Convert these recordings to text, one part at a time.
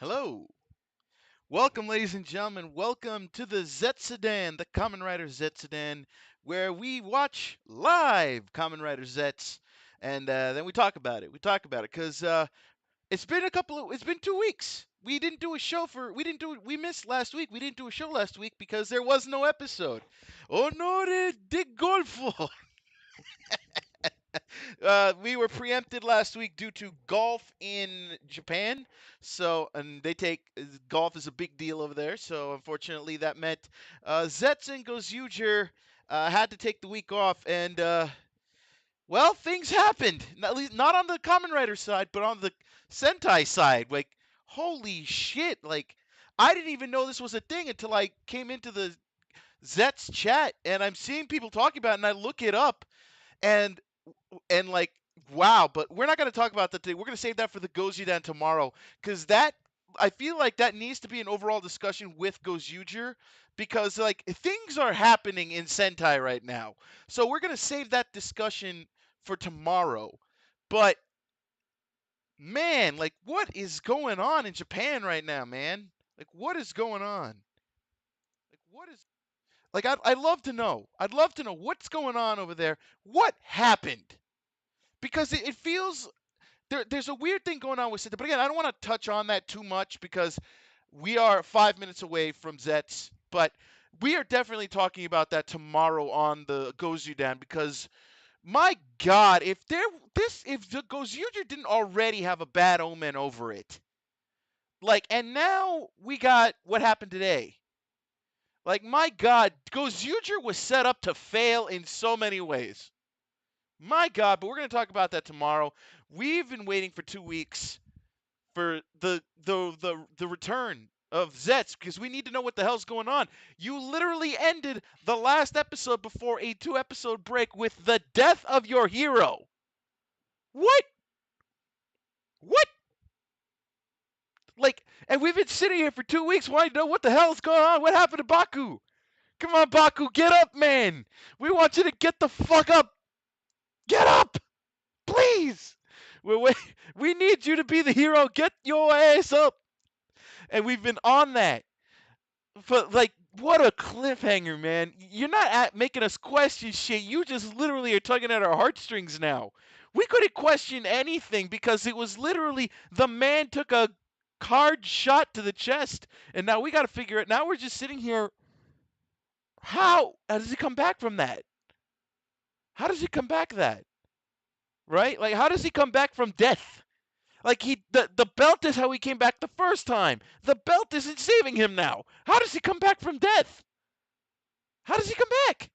Hello. Welcome, ladies and gentlemen. Welcome to the ZEZTZ-udan, the Kamen Rider ZEZTZ-udan, where we watch live Kamen Rider Zets, and then we talk about it. We talk about it because it's been 2 weeks. We missed last week. We didn't do a show last week because there was no episode. Onore de golfo. We were preempted last week due to golf in Japan. And they take golf is a big deal over there. So, unfortunately, that meant Zets and Gozuger had to take the week off. And, well, things happened. At least not on the Kamen Rider side, but on the Sentai side. Like, holy shit. Like, I didn't even know this was a thing until I came into the Zets chat and I'm seeing people talking about it and I look it up. And like wow, but we're not going to talk about that today. We're going to save that for the Gozudan tomorrow because that I feel like that needs to be an overall discussion with Gozuger because like things are happening in Sentai right now. So we're going to save that discussion for tomorrow. But man, like what is going on in Japan right now, man? Like what is going on? Like what is like I'd love to know. I'd love to know what's going on over there. What happened? Because it feels there's a weird thing going on with Sita. But again, I don't want to touch on that too much because we are 5 minutes away from Zets. But we are definitely talking about that tomorrow on the Gozudan because my God, if the Gozudan didn't already have a bad omen over it, like, and now we got what happened today. Like, my God, Gozuger was set up to fail in so many ways. My God, but we're going to talk about that tomorrow. We've been waiting for 2 weeks for the return of Zets because we need to know what the hell's going on. You literally ended the last episode before a 2 episode break with the death of your hero. What? What? Like, and we've been sitting here for 2 weeks wanting to know what the hell's going on. What happened to Baku? Come on, Baku, get up, man. We want you to get the fuck up. Get up, please. We need you to be the hero. Get your ass up. And we've been on that. But like, what a cliffhanger, man! You're not making us question shit. You just literally are tugging at our heartstrings now. We couldn't question anything because it was literally the man took a hard shot to the chest, and now we got to figure it. Now we're just sitting here. How does he come back from that? How does he come back that? Right? Like, how does he come back from death? Like the belt is how he came back the first time. The belt isn't saving him now. How does he come back from death? How does he come back?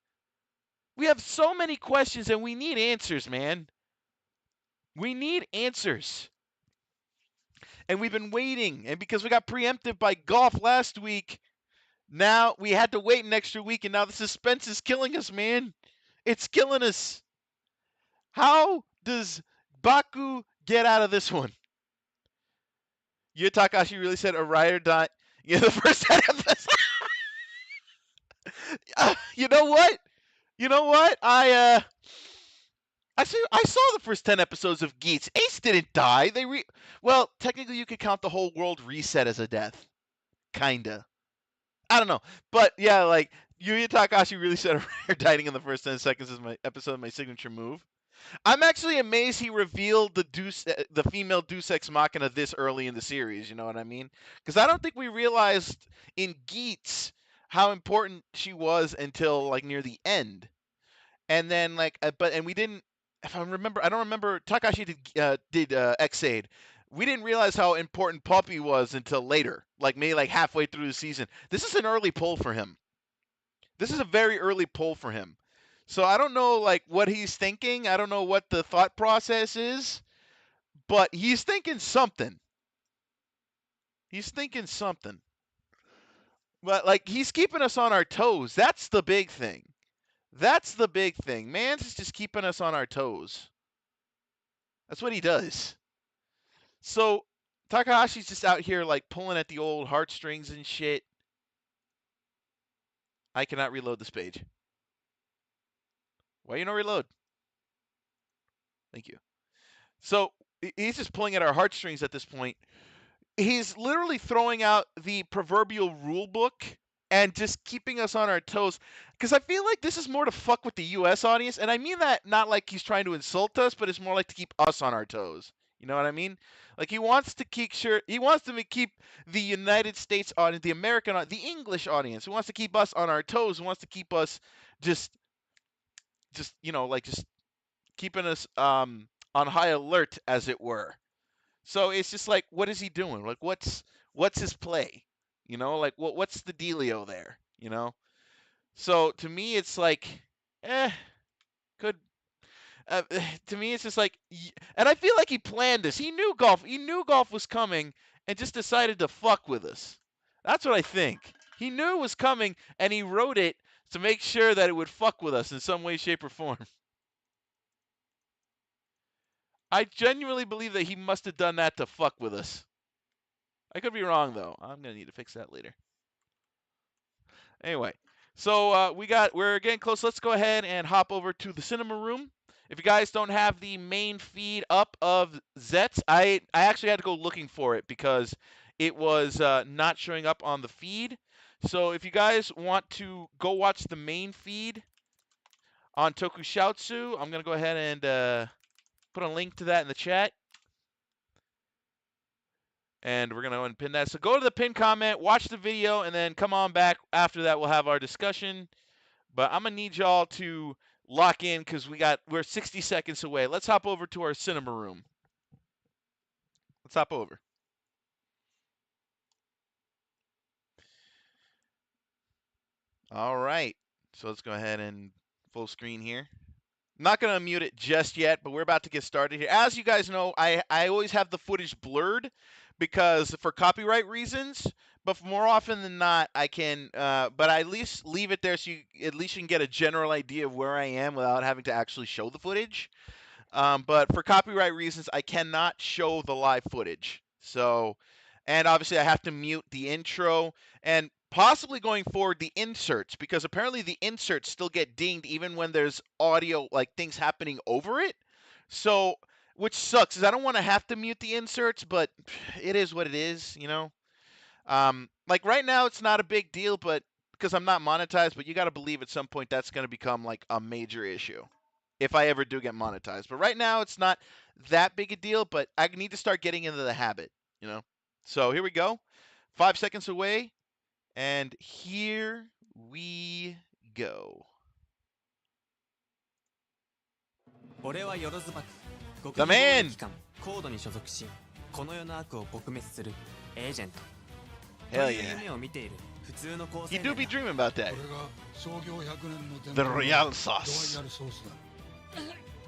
We have so many questions and we need answers, man. We need answers. And we've been waiting. And because we got preempted by golf last week, now we had to wait an extra week. And now the suspense is killing us, man. It's killing us. How does Baku get out of this one? Yu Takashi really said a ride or die. Yeah, the first time. You know what? You know what? I saw the first 10 episodes of Geats. Ace didn't die. Well, technically you could count the whole world reset as a death. Kinda. I don't know. But yeah, like Yuya Takahashi really said her dying in the first 10 seconds is my episode, my signature move. I'm actually amazed he revealed the female Deus Ex Machina this early in the series, you know what I mean? Because I don't think we realized in Geats how important she was until like near the end. And then and we didn't. If I remember, I don't remember. Takashi did Xaid. We didn't realize how important Puppy was until later, like maybe like halfway through the season. This is an early pull for him. This is a very early pull for him. So I don't know like what he's thinking. I don't know what the thought process is, but he's thinking something. He's thinking something. But like he's keeping us on our toes. That's the big thing. That's the big thing. Man's just keeping us on our toes. That's what he does. So Takahashi's just out here like pulling at the old heartstrings and shit. I cannot reload this page. Why you not reload? Thank you. So he's just pulling at our heartstrings at this point. he's literally throwing out the proverbial rule book and just keeping us on our toes. Because I feel like this is more to fuck with the U.S. audience, and I mean that not like he's trying to insult us, but it's more like to keep us on our toes. You know what I mean? Like he wants to keep keep the United States audience, the American, the English audience. He wants to keep us on our toes. He wants to keep us just like just keeping us on high alert, as it were. So it's just like, what is he doing? Like, what's his play? Like what's the dealio there? So to me, it's like, eh, could. To me, it's just like, and I feel like he planned this. He knew golf. He knew golf was coming, and just decided to fuck with us. That's what I think. He knew it was coming, and he wrote it to make sure that it would fuck with us in some way, shape, or form. I genuinely believe that he must have done that to fuck with us. I could be wrong, though. I'm going to need to fix that later. Anyway, so we're getting close. Let's go ahead and hop over to the cinema room. If you guys don't have the main feed up of ZETZ, I actually had to go looking for it because it was not showing up on the feed. So if you guys want to go watch the main feed on Tokusatsu, I'm going to go ahead and put a link to that in the chat. And we're going to go and pin that. So go to the pin comment, watch the video, and then come on back. After that, we'll have our discussion. But I'm going to need y'all to lock in because we're 60 seconds away. Let's hop over to our cinema room. Let's hop over. All right. So let's go ahead and full screen here. I'm not going to mute it just yet, but we're about to get started here. As you guys know, I always have the footage blurred because for copyright reasons, but more often than not, I can, but I at least leave it there so you at least can get a general idea of where I am without having to actually show the footage. But for copyright reasons, I cannot show the live footage. So, and obviously I have to mute the intro and possibly going forward the inserts, because apparently the inserts still get dinged even when there's audio, like things happening over it. So, which sucks, is I don't want to have to mute the inserts, but it is what it is, Like right now it's not a big deal, but because I'm not monetized, but you got to believe at some point that's going to become like a major issue if I ever do get monetized. But right now it's not that big a deal, but I need to start getting into the habit, So here we go. 5 seconds away. And here we go. The man! Hell yeah. He do be dreaming about that. The Royal Sauce.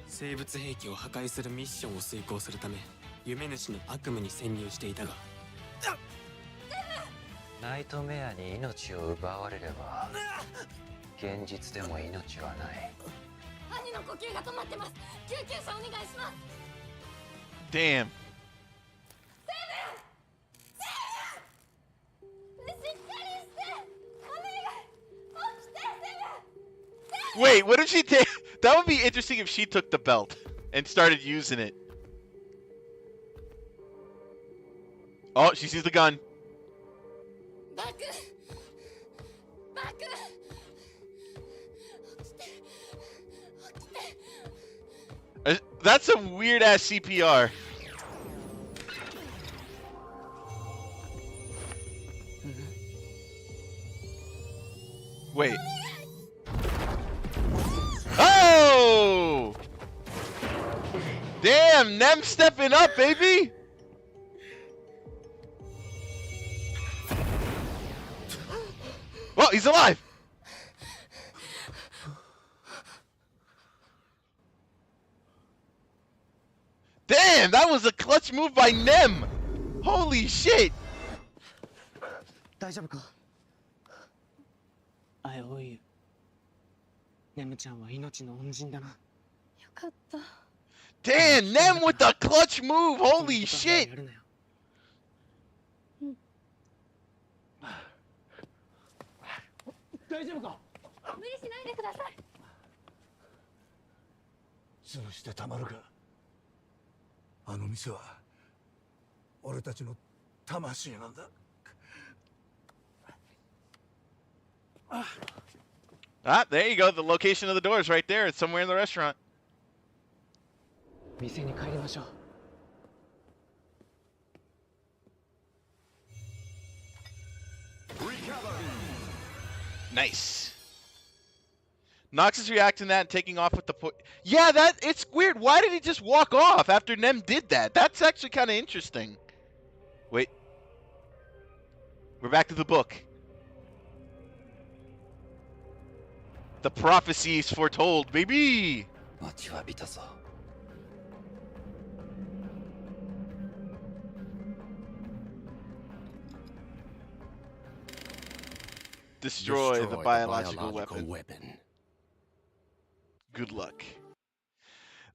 生物兵器を破壊するミッションを遂行するため夢主の悪夢に潜入していたがナイトメアに命を奪われれば現実でも命はない兄の呼吸が止まってます救急車お願いします Damn. Wait, what if she take? That would be interesting if she took the belt and started using it. Oh, she sees the gun. That's some weird ass CPR. Wait. Oh! Damn, Nem stepping up, baby! Oh, he's alive! Damn, that was a clutch move by Nem! Holy shit! 大丈夫かあおいネムちゃんは命の恩人だなよかった Damn, Nem with the clutch move! Holy shit! 大丈夫か無理しないでください潰してたまるかあの店は俺たちの魂なんだ。Ah, there you go. The location of the door is right there. It's somewhere in the restaurant. 店に帰りましょう。Nice. Nox is reacting to that and taking off with the yeah, it's weird. Why did he just walk off after Nem did that? That's actually kind of interesting. Wait. We're back to the book. The prophecies foretold, baby. 待ちわびたぞ。Destroy the biological weapon. Good luck.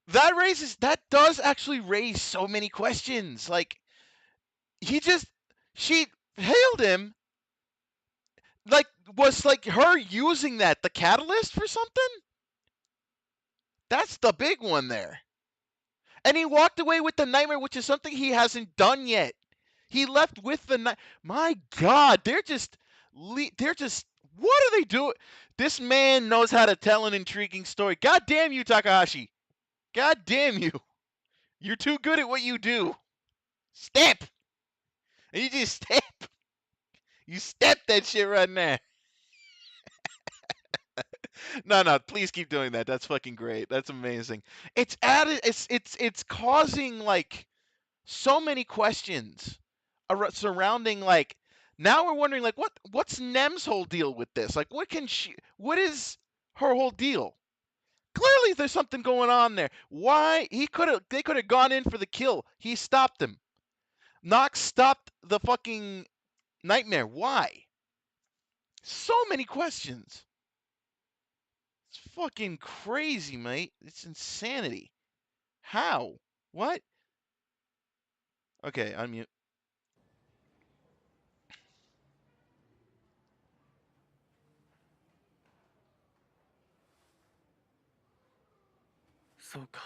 That does actually raise so many questions. Like, she hailed him. Like, was like her using that the catalyst for something? That's the big one there. And he walked away with the nightmare, which is something he hasn't done yet. He left with the my God, they're just, what are they doing? This man knows how to tell an intriguing story. God damn you, Takahashi. God damn you. You're too good at what you do. Step. And you just step. You step that shit right now. No, please keep doing that. That's fucking great. That's amazing. It's causing like so many questions surrounding like now we're wondering like what's Nem's whole deal with this? Like what is her whole deal? Clearly there's something going on there. Why they could have gone in for the kill. He stopped them. Nox stopped the fucking nightmare. Why? So many questions. It's fucking crazy, mate. It's insanity. How? What? Okay, unmute. そうか。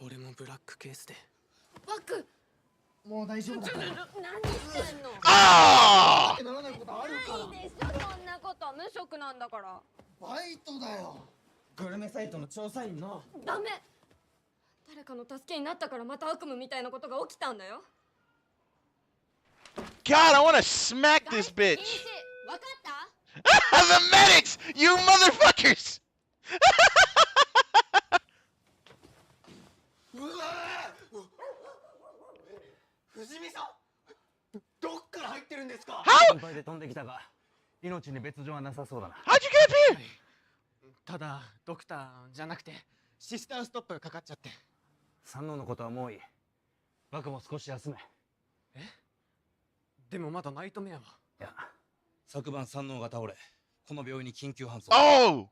俺もブラックケースで。バックもう大丈夫だから。何してんのあならないことあるから。ないでしょそんなこと無職なんだからバイトだよ。グルメサイトの調査員の。ダメ誰かの助けになったからまた悪夢みたいなことが起きたんだよ God, I want to smack this 禁止 bitch. わかった The medics! You motherfuckers! うわ藤見さんどっから入ってるんですか How? 心配で飛んできたが、命に別状はなさそうだな。How'd you get up here? ただドクターじゃなくてシスターストップがかかっちゃって。三能のことはもういい。バクも少し休め。え？でもまだナイトメアは。いや、昨晩三能が倒れ、この病院に緊急搬送。Oh!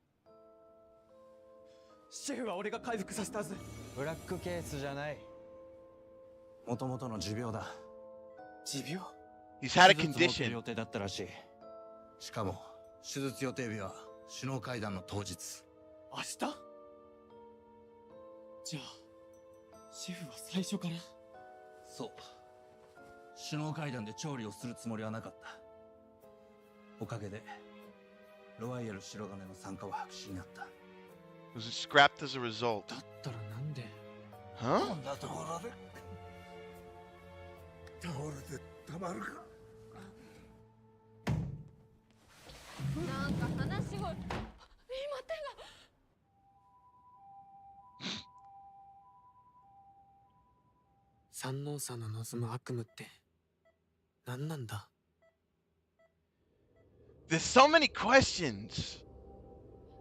シェフは俺が回復させたはず。ブラックケースじゃない。もともとの持病だ。持病？ He's had a 手術を受ける condition. 予定だったらしい。しかも手術予定日は首脳会談の当日。明日？じゃあシェフは最初から？そう。首脳会談で調理をするつもりはなかった。おかげでロワイヤル白金の参加は白紙になった。Was it scrapped as a result? だったらなんで？ Huh? こんなところで倒れてたまるかなんか話を今手が三能さんの望む悪夢って何なんだ？ There's so many questions.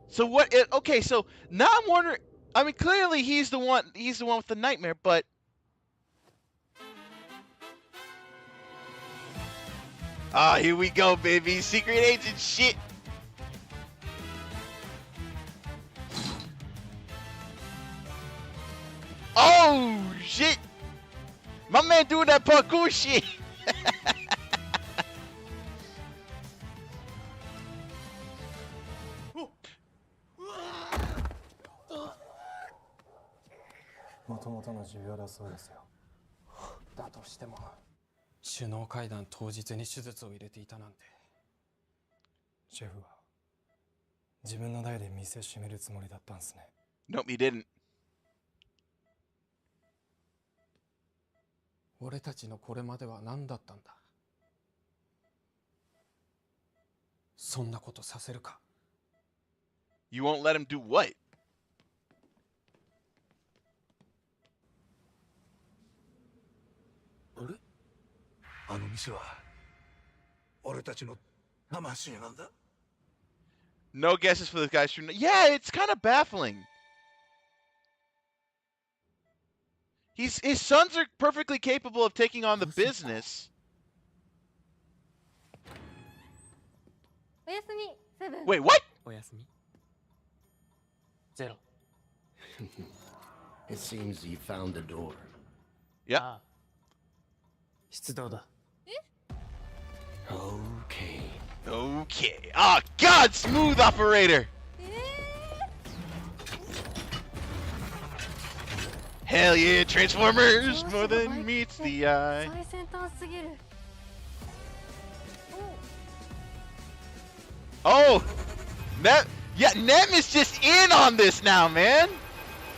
So what? Okay, so now I'm wondering. I mean, clearly he's the one. He's the one with the nightmare, but here we go, baby. Secret agent shit. Oh shit! My man doing that parkour shit. もともとの持病だそうですよ。だとしても首脳会談当日に手術を入れていたなんて。シェフは自分の代で店閉めるつもりだったんですね。Nope, he didn't. 俺たちのこれまでは何だったんだ。そんなことさせるか。You won't let him do what? あれ？あの店は俺たちの魂なんだ。No guesses for this guy's true. Yeah, it's kind of baffling. His sons are perfectly capable of taking on the business. おやすみセブン。 Wait, what? おやすみ。ゼロ。It seems you found the door. Yeah. ああ、出動だ。 Okay. Okay. Oh, God, smooth operator. Hell yeah, Transformers! More than meets the eye. 最先端すぎる。 Oh! Yeah, Nem is just in on this now, man!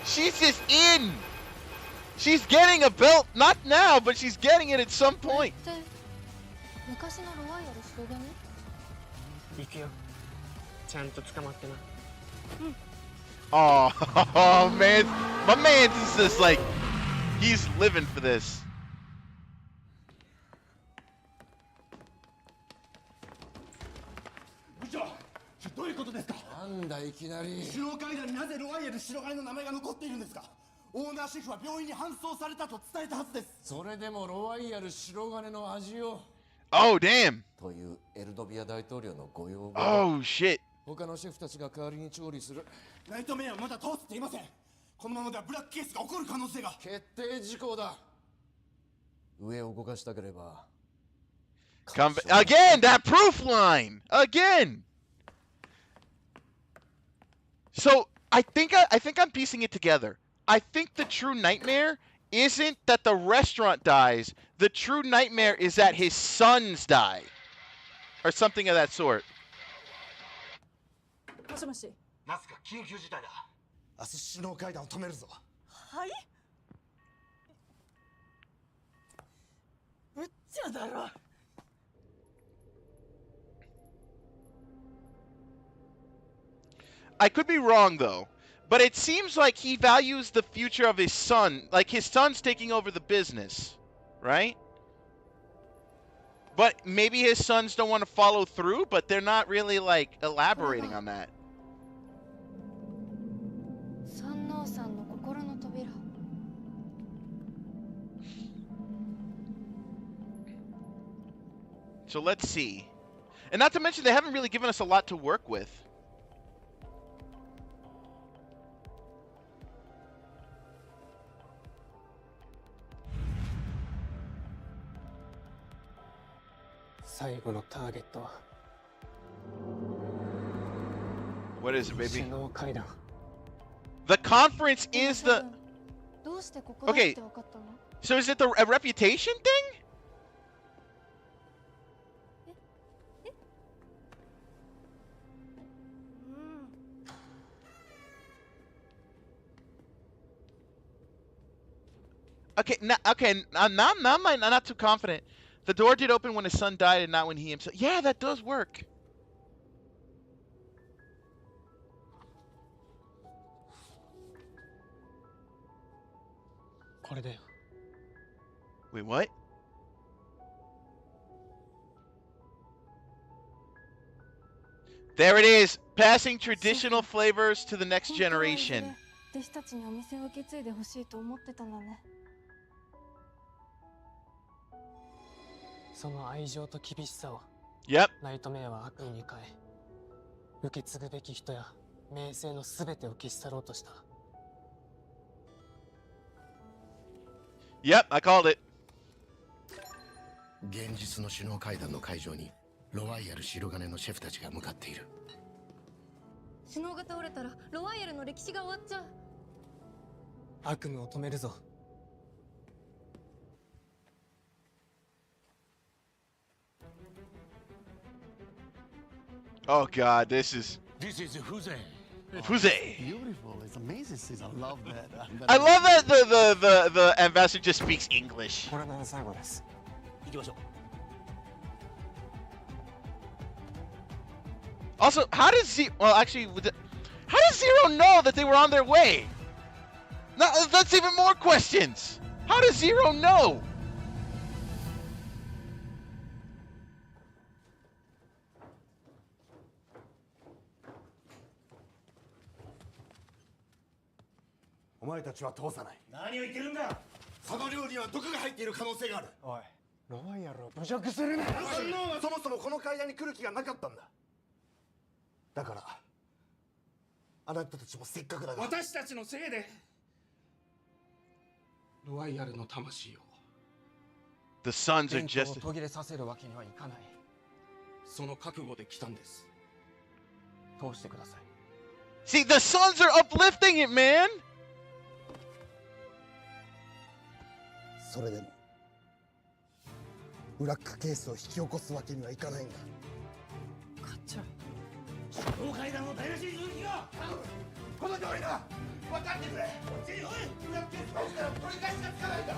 She's just in! She's getting a belt, not now, but she's getting it at some point. 昔のロワイヤル白髪？行くよ。ちゃんと捕まってな。Oh, oh man, my man's is just like, he's living for this. 部長、どういうことですか？なんだいきなり。首脳会談になぜロワイヤル白金の名前が残っているんですか？オーナーシェフは病院に搬送されたと伝えたはずです。それでもロワイヤル白金の味を Oh, damn. というエルドビア大統領のご要望。 Oh, shit. 他のシェフたちが代わりに調理する。ナイトメアはまだ通っていません。このままではブラックケースが起こる可能性が。決定事項だ。上を動かしたければ。Again, that proof line! Again! So, I think I'm piecing it together. I think the true nightmare isn't that the restaurant dies. The true nightmare is that his sons die. Or something of that sort. もしもし。ナスカ緊急事態だ。明日首脳会談を止めるぞ。はい。ぶっちゃだろ。I could be wrong, though. But it seems like he values the future of his son. Like, his son's taking over the business. Right? But maybe his sons don't want to follow through, but they're not really, like, elaborating on that. 三能さんの心の扉。 So let's see. And not to mention, they haven't really given us a lot to work with. What is it, baby? 首脳会談。 The conference is the... どうしてここだって分かったの？ So is it a reputation thing? Okay, now I'm not too confident. The door did open when his son died and not when he himself... Yeah, that does work. これだよ。 Wait, what? There it is! Passing traditional flavors to the next generation. 弟子たちにお店を受け継いでほしいと思ってたんだね。その愛情と厳しさを Yep. ナイトメアは悪意に変え、受け継ぐべき人や名声のすべてを消し去ろうとした。 Yep, I called it. 現実の首脳会談の会場にロワイヤル白金のシェフたちが向かっている。首脳が倒れたらロワイヤルの歴史が終わっちゃう。悪夢を止めるぞ。Oh god, this is This is Fuze. Fuze. Beautiful. It's amazing. Sis. I love that. I love that the ambassador just speaks English. これが最後です。行きましょう。 Also, how does Well, actually, how does Zero know that they were on their way? No, that's even more questions. How does Zero know? So の料理には毒が入っている可能性がある。おい、ロワイヤルを侮辱するな。反応はそもそもこの階段に来る気がなかったんだ。だからあなたたちもせっかくだが私たちのせいでロワイヤルの魂を The Suns are 伝統を just. 途切れさせるわけにはいかない。その覚悟で来たんです。通してください。 See, the Suns are uplifting it, man. それでもブラックケースを引き起こすわけにはいかないんだ。かっちゃん。この階段の台無しにする気がこの通りだ。分かってくれ。ブラックケースが起きたら取り返しがつかないんだ。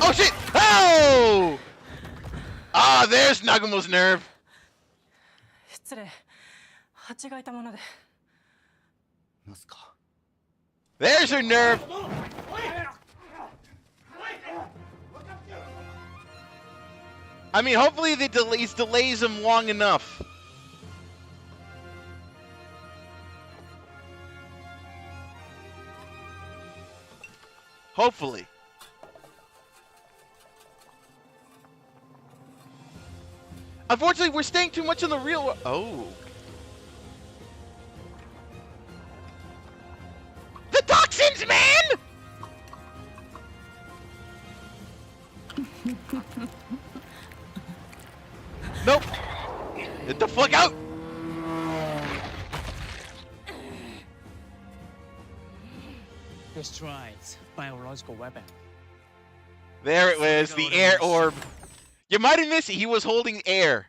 Oh shit! Oh! Ah, there's Nagumo's nerve. 失礼。蜂がいたもので。なんすか。 There's her nerve. I mean, hopefully the delays him long enough. Hopefully. Unfortunately, we're staying too much in the real world. Oh. The toxins, man! Nope. Get the fuck out! Destroys biological weapon. There it was, the air orb. You might have missed it. He was holding air.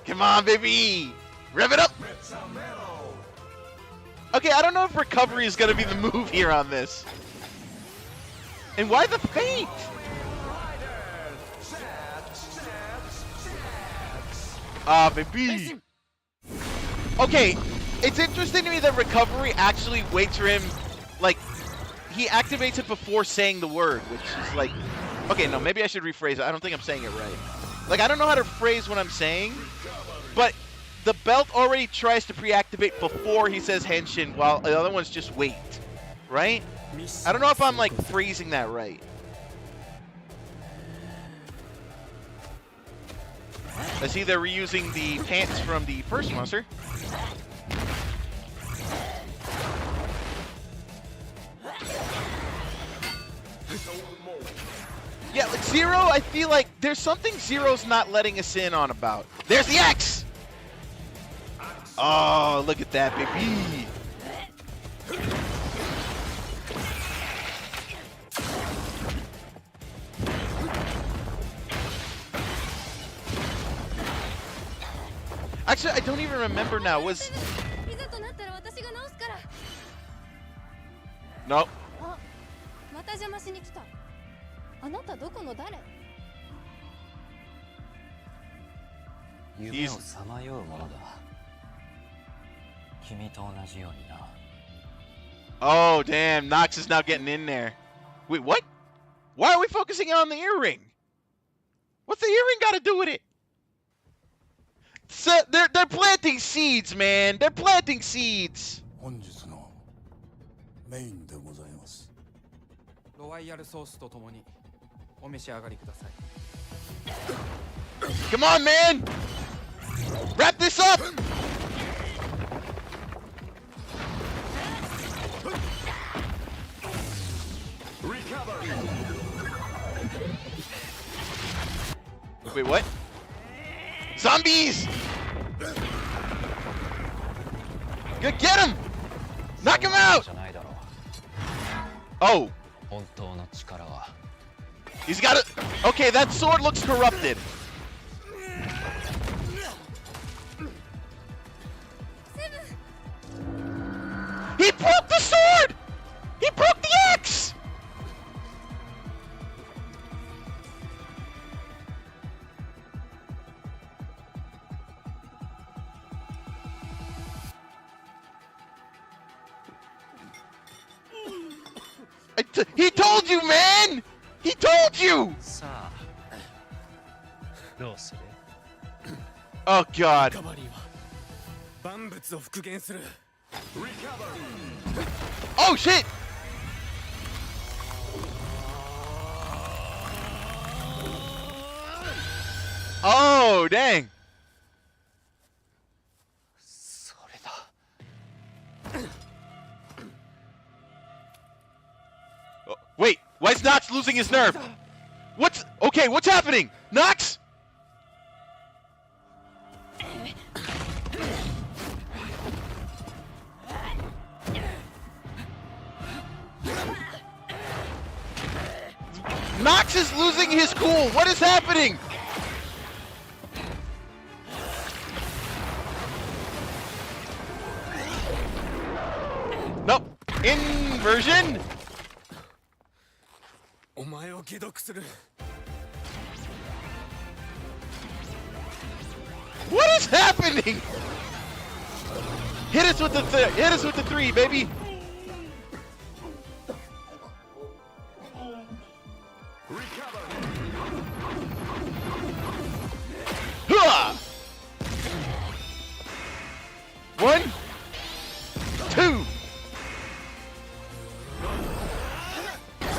Come on, baby! Rev it up! Okay, I don't know if recovery is going to be the move here on this. And why the feint? Ah, baby. Okay, it's interesting to me that recovery actually waits for him, like, he activates it before saying the word, which is like, okay, no, maybe I should rephrase it. I don't think I'm saying it right. Like, I don't know how to phrase what I'm saying, but the belt already tries to pre-activate before he says henshin, while the other ones just wait, right? I don't know if I'm, like, phrasing that right. I see they're reusing the pants from the first monster. Yeah, like Zero, I feel like there's something Zero's not letting us in on about. There's the X! Oh, look at that, baby! Actually, I don't even remember now. Was... Nope. また邪魔しに来た。あなたどこの誰？夢をさまようものだ。君と同じようにな。Oh, damn. Nox is now getting in there. Wait, what? Why are we focusing on the earring? What's the earring got to do with it? So they're planting seeds, man. They're planting seeds. 本日のメインでございます。ロワイヤルソースとともにお召し上がりください。 Come on, man. Wrap this up. Wait, what? Zombies! Good, get him! Knock him out! Oh, 本当の力は He's got it. Okay, that sword looks corrupted. He broke the sword! He broke the axe! He told you, man! He told you! さあどうする Oh god. カバリーは万物を復元する。 Oh shit! Oh dang! それだ Oh, wait, why is Nox losing his nerve? What's okay? What's happening? Nox! Nox is losing his cool. What is happening? Nope. Inversion. お前を解毒する。 What is happening? Hit us with the hit us with the 3, baby. Hua! 1, 2,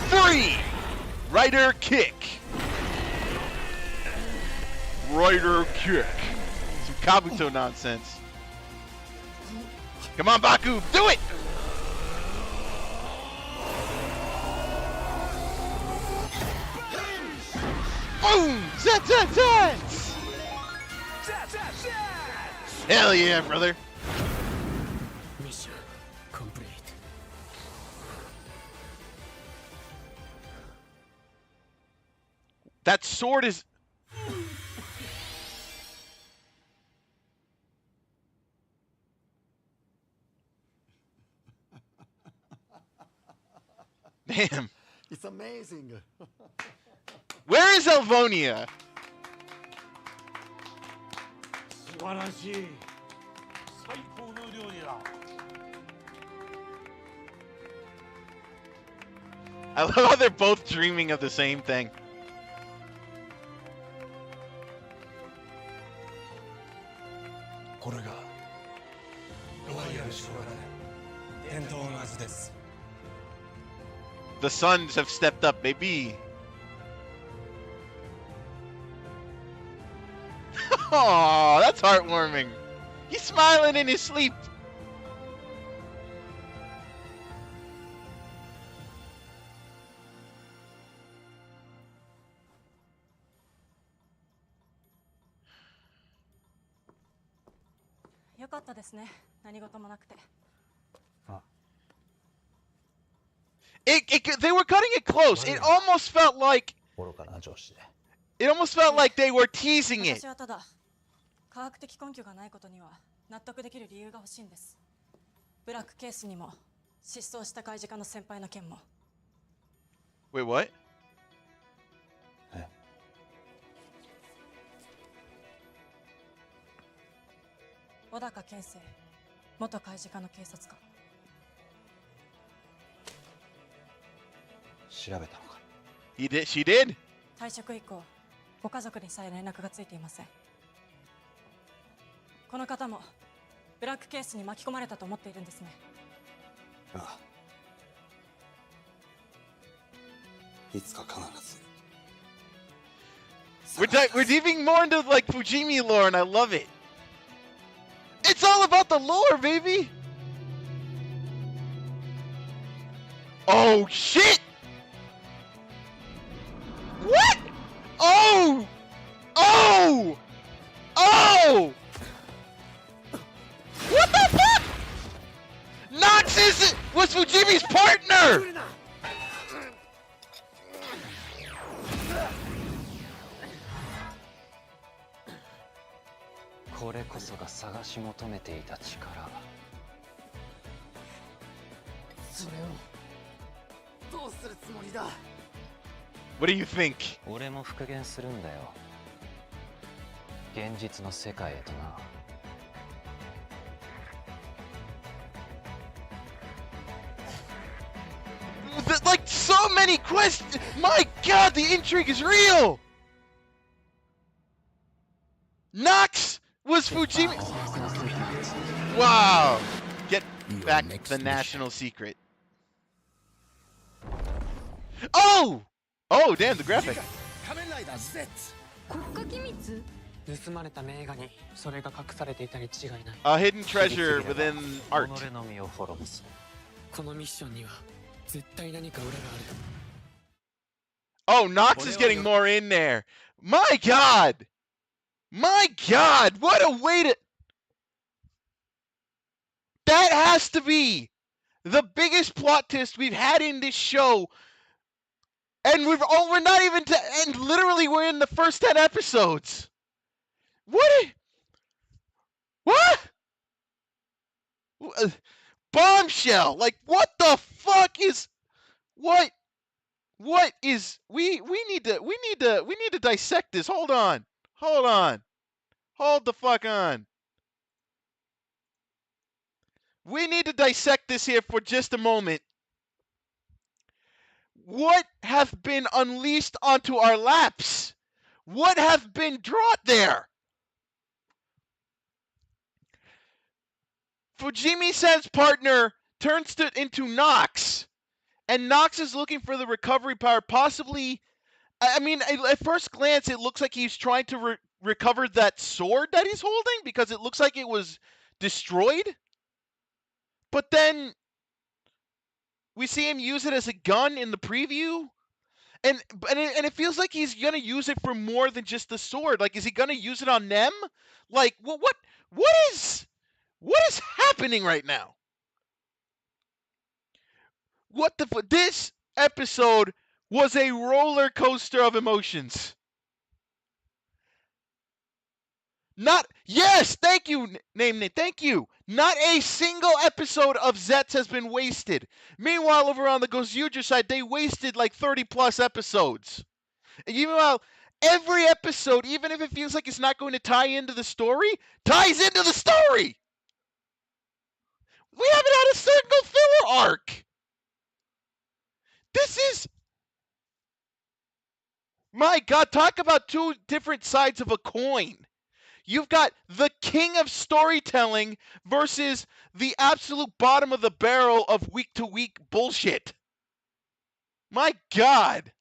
3. Rider kick. Rider kick. Some Kabuto nonsense. Come on, Baku, do it! Boom! ZEZTZ-udan! Hell yeah, brother! ミッションコンプリート。 That sword is... Damn. It's amazing. Where is Elvonia? 素晴らしい。最高の料理だ。 I love how they're both dreaming of the same thing. これがロワイヤル白金伝統の味です。 The Suns have stepped up, baby. Oh, that's heartwarming. He's smiling in his sleep. Yo かったですね。何事もなくて。 They were cutting it close. It almost felt like 愚かな上司で。 it almost felt like they were teasing it. 私はただ科学的根拠がないことには納得できる理由が欲しいんです。ブラックケースにも失踪した怪事課の先輩の件も。 Wait, what? 小高健生、元怪事課の警察官。 調べたのか。 She did. 退職以降、ご家族にさえ連絡がついていません。この方もブラックケースに巻き込まれたと思っているんですね。ああ。いつか必ず。 We're diving more into like Fujimi lore, and I love it. It's all about the lore, baby. Oh shit! What? Oh! Oh! Oh! What the fuck? Nox was Fujimi's partner! これこそが探し求めていた力。それをどうするつもりだ。 What do you think? 俺も復元するんだよ。現実の世界へとな。Like so many questions. My God, the intrigue is real. Nox was Fujimi. Wow. Get back the national secret. Oh! Oh, damn, the graphic. 仮面ライダー Z 国家機密？盗まれた名画にそれが隠されていたに違いない。 A hidden treasure within art. 己の身を滅ぼす。このミッションには絶対何か裏がある。 Oh, Nox is getting more in there. My God! My God! What a way to... That has to be the biggest plot twist we've had in this show. And we're not even and literally we're in the first 10 episodes. What? Bombshell. Like, what the fuck is... What is... We need to dissect this. Hold on. Hold the fuck on. We need to dissect this here for just a moment. What hath been unleashed onto our laps? What hath been brought there? Fujimi-san's partner turns into Nox, and Nox is looking for the recovery power, possibly... I mean, at first glance, it looks like he's trying to recover that sword that he's holding, because it looks like it was destroyed. But then we see him use it as a gun in the preview, and it feels like he's gonna use it for more than just the sword. Like, is he gonna use it on them? Like, what is happening right now? This episode was a roller coaster of emotions. Thank you, Name. Thank you. Not a single episode of ZETZ has been wasted. Meanwhile, over on the Gozyuja side, they wasted like 30 plus episodes. And meanwhile, every episode, even if it feels like it's not going to tie into the story, ties into the story. We haven't had a single filler arc. This is... My God, talk about two different sides of a coin. You've got the king of storytelling versus the absolute bottom of the barrel of week-to-week bullshit. My God.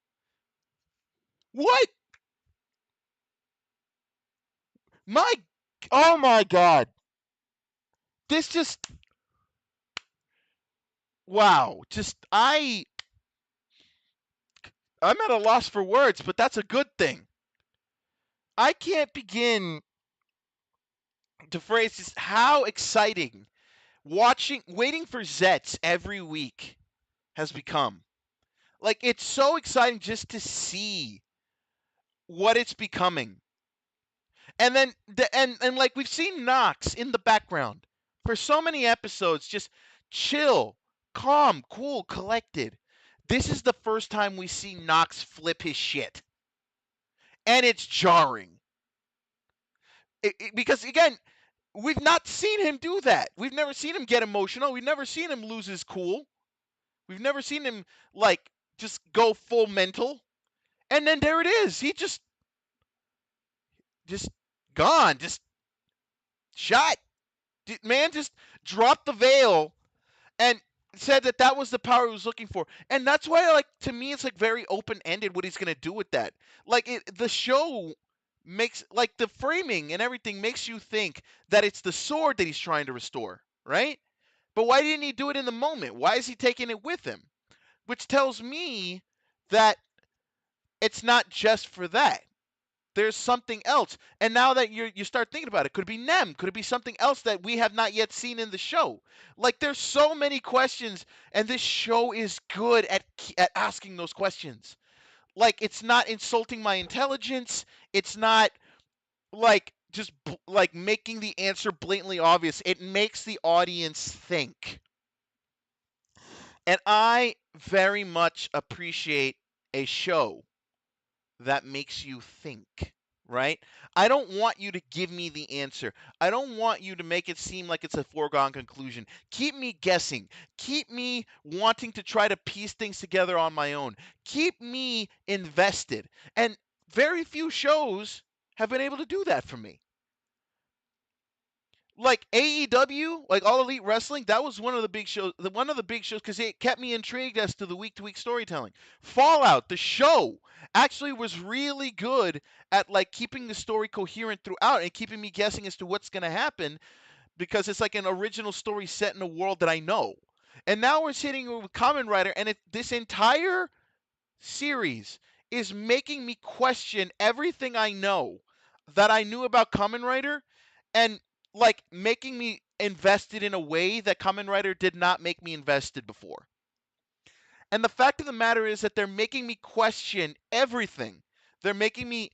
What? Oh my God. This just... Wow. I'm at a loss for words, but that's a good thing. I can't begin to phrase just how exciting waiting for ZETZ every week has become. Like, it's so exciting just to see what it's becoming. And then and like we've seen Nox in the background for so many episodes, just chill, calm, cool, collected. This is the first time we see Nox flip his shit. And it's jarring. Because again, we've not seen him do that. We've never seen him get emotional. We've never seen him lose his cool. We've never seen him, like, just go full mental. And then there it is. He just gone. Just shot. Man just dropped the veil and said that was the power he was looking for. And that's why, like, to me, it's, like, very open-ended what he's going to do with that. Like, the show... makes, like, the framing and everything makes you think that it's the sword that he's trying to restore, right? But why didn't he do it in the moment? Why is he taking it with him? Which tells me that it's not just for that. There's something else. And now that you start thinking about it, could it be Nem? Could it be something else that we have not yet seen in the show? Like, there's so many questions, and this show is good at asking those questions. Like, it's not insulting my intelligence. It's not, like, just like making the answer blatantly obvious. It makes the audience think. And I very much appreciate a show that makes you think, right? I don't want you to give me the answer. I don't want you to make it seem like it's a foregone conclusion. Keep me guessing. Keep me wanting to try to piece things together on my own. Keep me invested. And very few shows have been able to do that for me. Like AEW, like All Elite Wrestling, that was one of the big shows. One of the big shows because it kept me intrigued as to the week-to-week storytelling. Fallout, the show, actually was really good at like keeping the story coherent throughout and keeping me guessing as to what's going to happen because it's like an original story set in a world that I know. And now we're sitting with Kamen Rider, and this entire series is making me question everything I know that I knew about Kamen Rider, and like making me invested in a way that Kamen Rider did not make me invested before. And the fact of the matter is that they're making me question everything. They're making me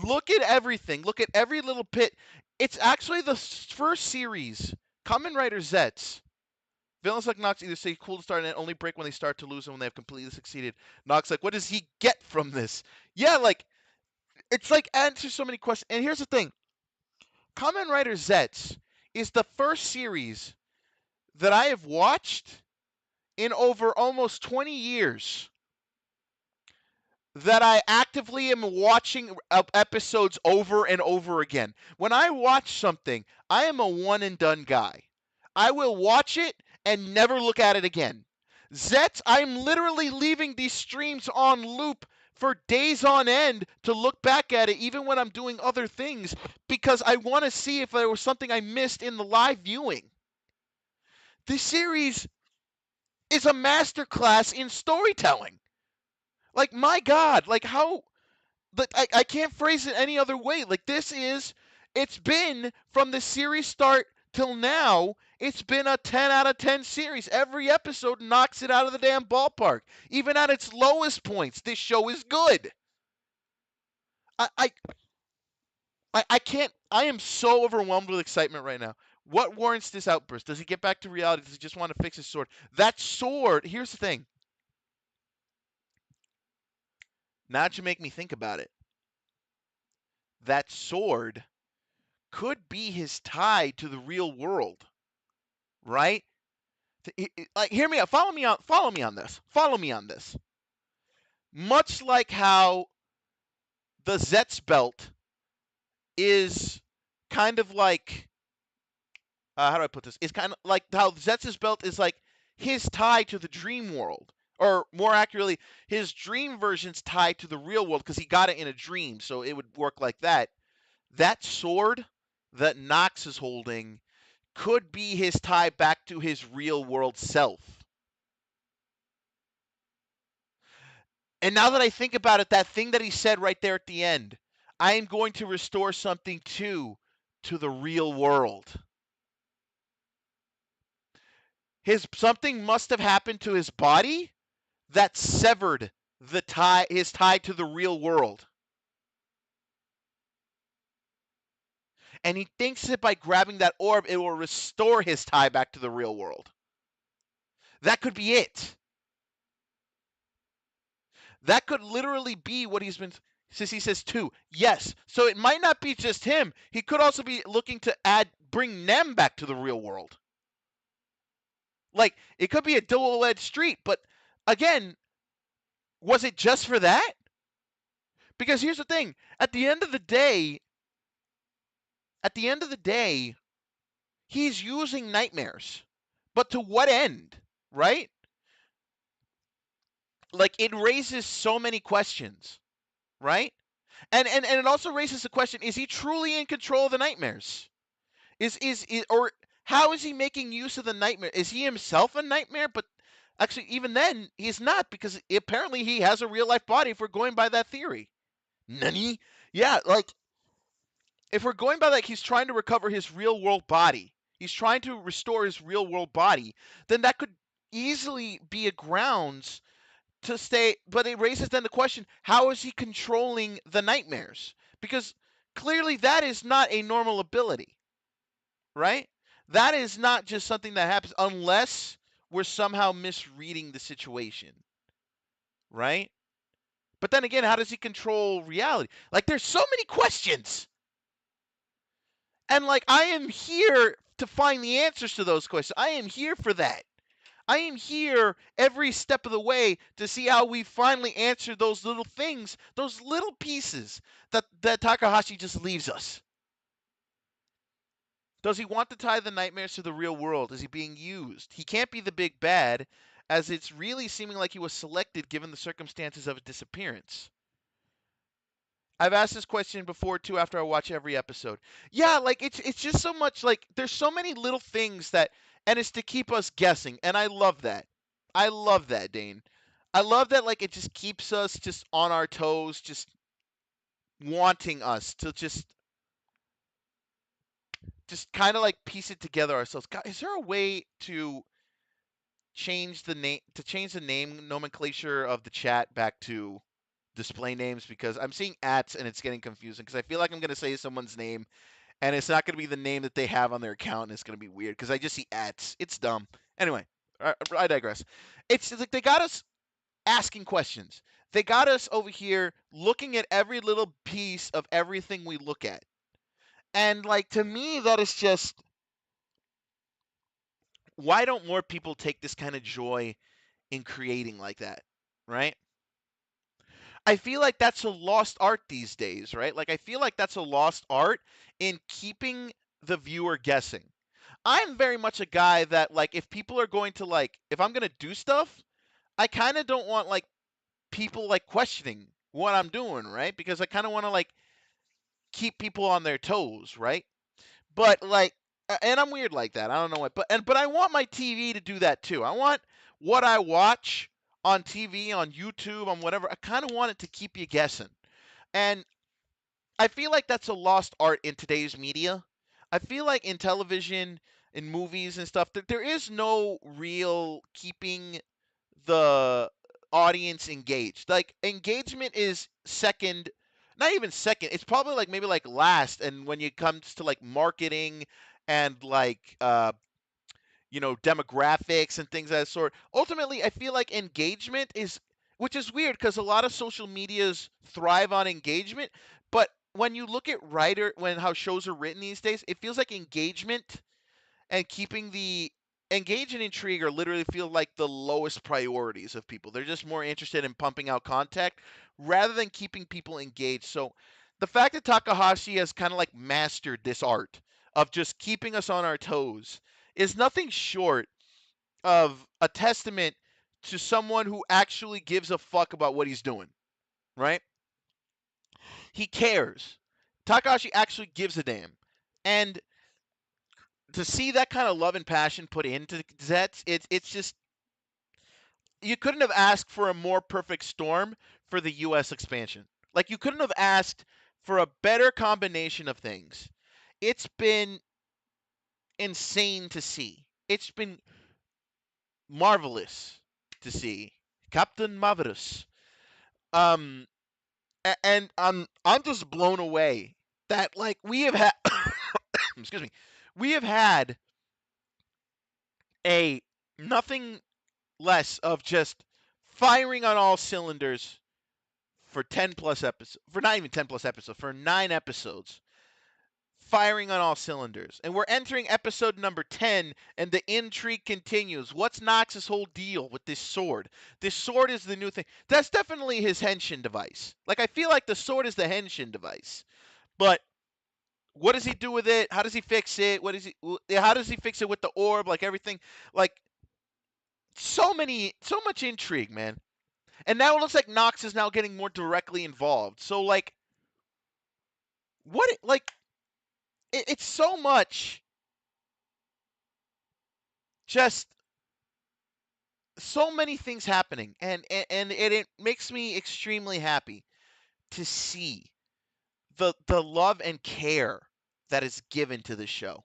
look at everything, look at every little pit. It's actually the first series, Kamen Rider ZETZ. Villains like Nox either say cool to start and only break when they start to lose and when they have completely succeeded. Nox like, what does he get from this? Yeah, like, it's like answers so many questions. And here's the thing. Kamen Rider ZETZ is the first series that I have watched in over almost 20 years that I actively am watching episodes over and over again. When I watch something, I am a one and done guy. I will watch it and never look at it again. ZETZ, I'm literally leaving these streams on loop for days on end to look back at it even when I'm doing other things because I want to see if there was something I missed in the live viewing. This series is a masterclass in storytelling. Like, my God, like how, like I can't phrase it any other way. Like it's been from the series start till now, it's been a 10 out of 10 series. Every episode knocks it out of the damn ballpark. Even at its lowest points, this show is good. I can't, I am so overwhelmed with excitement right now. What warrants this outburst? Does he get back to reality? Does he just want to fix his sword? That sword, here's the thing. Now that you make me think about it, that sword could be his tie to the real world, right? Like, hear me out. Follow me on. Follow me on this. Follow me on this. Much like how the ZETZ belt is kind of like, how do I put this? It's kind of like how ZETZ's belt is like his tie to the dream world, or more accurately, his dream version's tied to the real world because he got it in a dream, so it would work like that. That sword that Nox is holding could be his tie back to his real world self. And now that I think about it, that thing that he said right there at the end, I am going to restore something to the real world. Something must have happened to his body that severed his tie to the real world. And he thinks that by grabbing that orb, it will restore his tie back to the real world. That could be it. That could literally be what he's been. Since he says two, yes. So it might not be just him. He could also be looking to bring Nem back to the real world. Like, it could be a double-edged street, but again, was it just for that? Because here's the thing. At the end of the day, he's using nightmares. But to what end, right? Like, it raises so many questions, right? And it also raises the question, is he truly in control of the nightmares? Or how is he making use of the nightmare? Is he himself a nightmare? But actually, even then, he's not, because apparently he has a real-life body if we're going by that theory. Nani? Yeah, like, if we're going by that, he's trying to recover his real-world body. He's trying to restore his real-world body. Then that could easily be a grounds to stay. But it raises then the question, how is he controlling the nightmares? Because clearly that is not a normal ability, right? That is not just something that happens unless we're somehow misreading the situation, right? But then again, how does he control reality? Like, there's so many questions. And, like, I am here to find the answers to those questions. I am here for that. I am here every step of the way to see how we finally answer those little things, those little pieces that Takahashi just leaves us. Does he want to tie the nightmares to the real world? Is he being used? He can't be the big bad, as it's really seeming like he was selected given the circumstances of his disappearance. I've asked this question before too after I watch every episode. Yeah, like it's just so much, like there's so many little things that, and it's to keep us guessing, and I love that. I love that, Dane. I love that, like it just keeps us just on our toes, just wanting us to just kind of like piece it together ourselves. God, is there a way to change the name nomenclature of the chat back to display names, because I'm seeing ats and it's getting confusing because I feel like I'm going to say someone's name and it's not going to be the name that they have on their account, and it's going to be weird because I just see ats. It's dumb. Anyway, I digress. It's like they got us asking questions. They got us over here looking at every little piece of everything we look at. And like to me that is just, why don't more people take this kind of joy in creating like that, right? I feel like that's a lost art these days, right? Like I feel like that's a lost art in keeping the viewer guessing. I'm very much a guy that, like, if people are going to, like, if I'm going to do stuff, I kind of don't want like people like questioning what I'm doing, right? Because I kind of want to like keep people on their toes, right? But like, and I'm weird like that. I don't know what, but I want my TV to do that too. I want what I watch on TV, on YouTube, on whatever. I kind of want it to keep you guessing. And I feel like that's a lost art in today's media. I feel like in television, in movies and stuff, there is no real keeping the audience engaged. Like engagement is second, not even second. It's probably like maybe like last. And when it comes to like marketing and like demographics and things of that sort, ultimately I feel like engagement is, which is weird because a lot of social medias thrive on engagement, but when you look at when how shows are written these days, it feels like engagement and keeping the engage and intrigue are literally feel like the lowest priorities of people. They're just more interested in pumping out content rather than keeping people engaged. So the fact that Takahashi has kind of like mastered this art of just keeping us on our toes is nothing short of a testament to someone who actually gives a fuck about what he's doing, right? He cares. Takahashi actually gives a damn. And to see that kind of love and passion put into Zets, it's just, you couldn't have asked for a more perfect storm for the US expansion. Like you couldn't have asked for a better combination of things. It's been insane to see. It's been marvelous to see. Captain Marvelous. Um and I'm just blown away that like we have had excuse me. We have had a nothing less of just firing on all cylinders for 10 plus episodes, for not even 10 plus episodes, for 9 episodes, firing on all cylinders. And we're entering episode number 10, and the intrigue continues. What's Nox's whole deal with this sword? This sword is the new thing. That's definitely his henshin device. Like, I feel like the sword is the henshin device. But what does he do with it? How does he fix it? How does he fix it with the orb? Like, everything. Like, so much intrigue, man. And now it looks like Nox is now getting more directly involved. So, like, it's so much, just so many things happening, and it makes me extremely happy to see the love and care that is given to the show.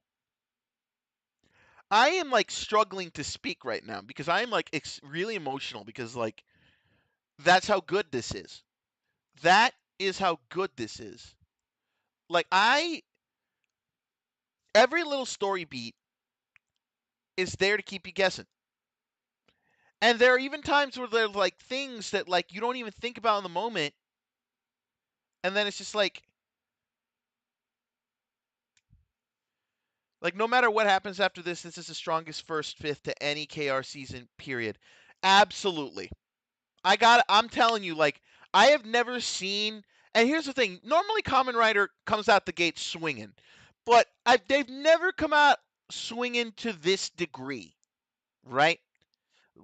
I am like struggling to speak right now because I am like really emotional because like that's how good this is. That is how good this is. Like every little story beat is there to keep you guessing. And there are even times where there's like things that like you don't even think about in the moment, and then it's just like no matter what happens after this is the strongest first fifth to any KR season, period. Absolutely. I'm telling you, like, I have never seen, and here's the thing, normally Kamen Rider comes out the gate swinging, but they've never come out swinging to this degree, right?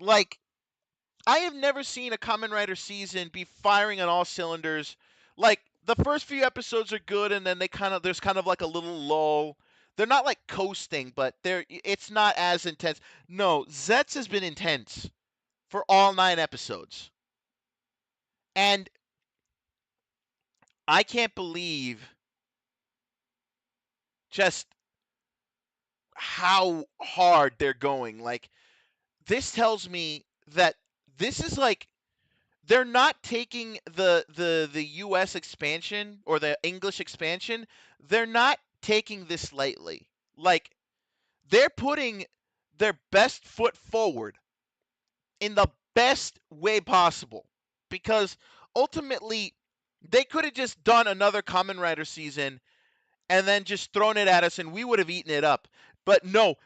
Like, I have never seen a Kamen Rider season be firing on all cylinders. Like, the first few episodes are good, and then there's kind of like a little lull. They're not like coasting, but it's not as intense. No, ZETZ has been intense for all 9 episodes. And I can't believe just how hard they're going. Like, this tells me that this is like they're not taking the US expansion or the English expansion. They're not taking this lightly. Like, they're putting their best foot forward in the best way possible, because ultimately they could have just done another Kamen Rider season and then just thrown it at us and we would have eaten it up. But no,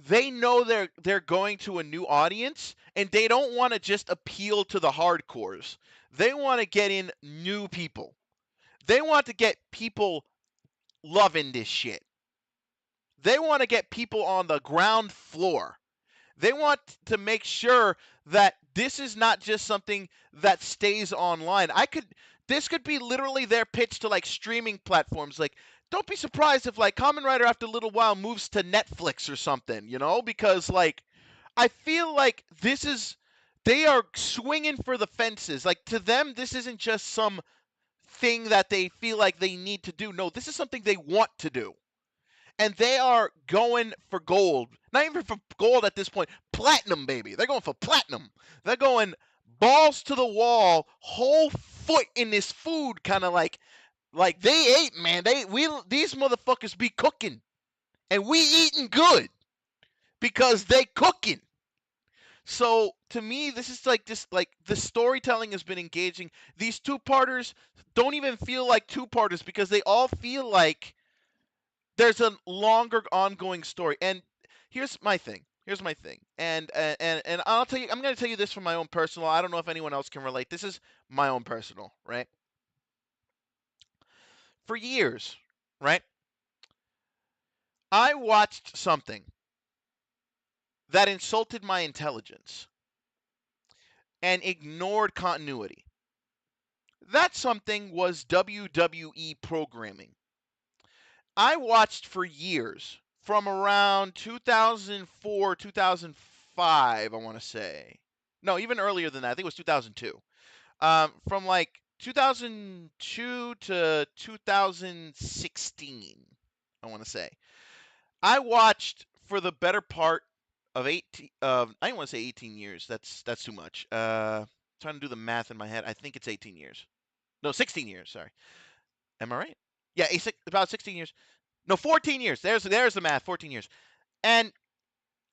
they know they're going to a new audience, and they don't want to just appeal to the hardcores. They want to get in new people. They want to get people loving this shit. They want to get people on the ground floor. They want to make sure that this is not just something that stays online. This could be literally their pitch to like streaming platforms. Like, don't be surprised if like Kamen Rider after a little while moves to Netflix or something, because like I feel like they are swinging for the fences. Like, to them, this isn't just some thing that they feel like they need to do. No, this is something they want to do. And they are going for gold. Not even for gold at this point. Platinum, baby. They're going for platinum. They're going balls to the wall, whole foot in this food, kind of like they ate, man. These motherfuckers be cooking, and we eating good because they cooking. So to me, this is like just like the storytelling has been engaging. These two-parters don't even feel like two-parters because they all feel like there's a longer ongoing story. And here's my thing. And I'll tell you, I'm going to tell you this from my own personal. I don't know if anyone else can relate. This is my own personal, right? For years, right? I watched something that insulted my intelligence and ignored continuity. That something was WWE programming. I watched for years, from around 2004, 2005, I want to say. No, even earlier than that. I think it was 2002. From like 2002 to 2016, I want to say. I watched for the better part of 18. I don't want to say 18 years. That's too much. Trying to do the math in my head. I think it's 18 years. No, 16 years. Sorry. Am I right? Yeah, about 16 years. No, 14 years. There's the math. 14 years. And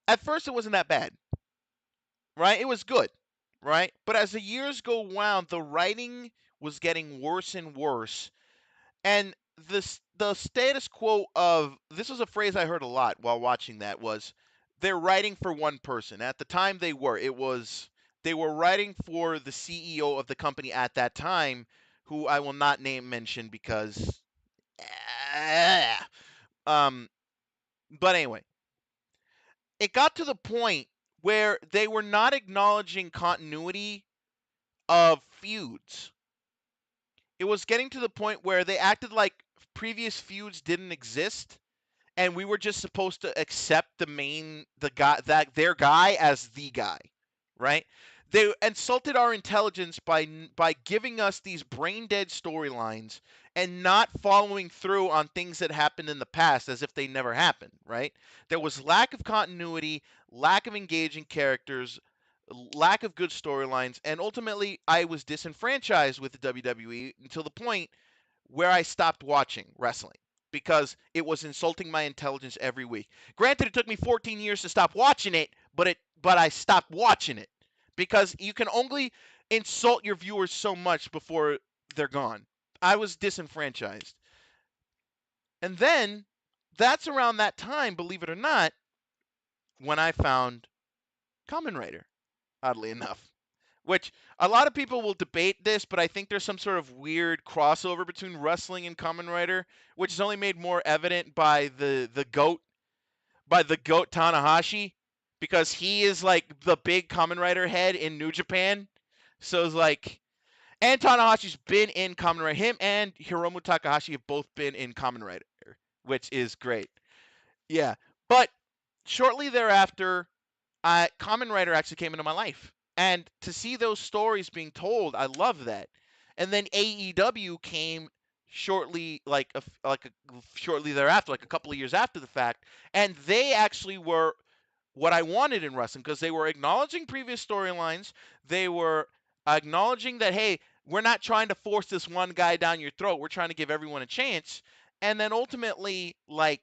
at first, it wasn't that bad, right? It was good, right? But as the years go on, the writing was getting worse and worse. And the status quo of this was a phrase I heard a lot while watching that was they're writing for one person. At the time they were writing for the CEO of the company at that time, who I will not mention because um but anyway, it got to the point where they were not acknowledging continuity of feuds. It was getting to the point where they acted like previous feuds didn't exist, and we were just supposed to accept the guy, that their guy, as the guy, right? They insulted our intelligence by giving us these brain dead storylines and not following through on things that happened in the past as if they never happened, right? There was lack of continuity, lack of engaging characters, lack of good storylines, and ultimately I was disenfranchised with the WWE until the point where I stopped watching wrestling because it was insulting my intelligence every week. Granted, it took me 14 years to stop watching it, but I stopped watching it because you can only insult your viewers so much before they're gone. I was disenfranchised. And then that's around that time, believe it or not, when I found Kamen Rider, oddly enough. Which a lot of people will debate this, but I think there's some sort of weird crossover between wrestling and Kamen Rider, which is only made more evident by the goat Tanahashi, because he is like the big Kamen Rider head in New Japan. So it's like, and Tanahashi's been in Kamen Rider. Him and Hiromu Takahashi have both been in Kamen Rider, which is great. Yeah, but shortly thereafter, Kamen Rider actually came into my life, and to see those stories being told, I love that. And then AEW came shortly, shortly thereafter, like a couple of years after the fact, and they actually were what I wanted in wrestling because they were acknowledging previous storylines. They were acknowledging that, hey, we're not trying to force this one guy down your throat. We're trying to give everyone a chance. And then ultimately, and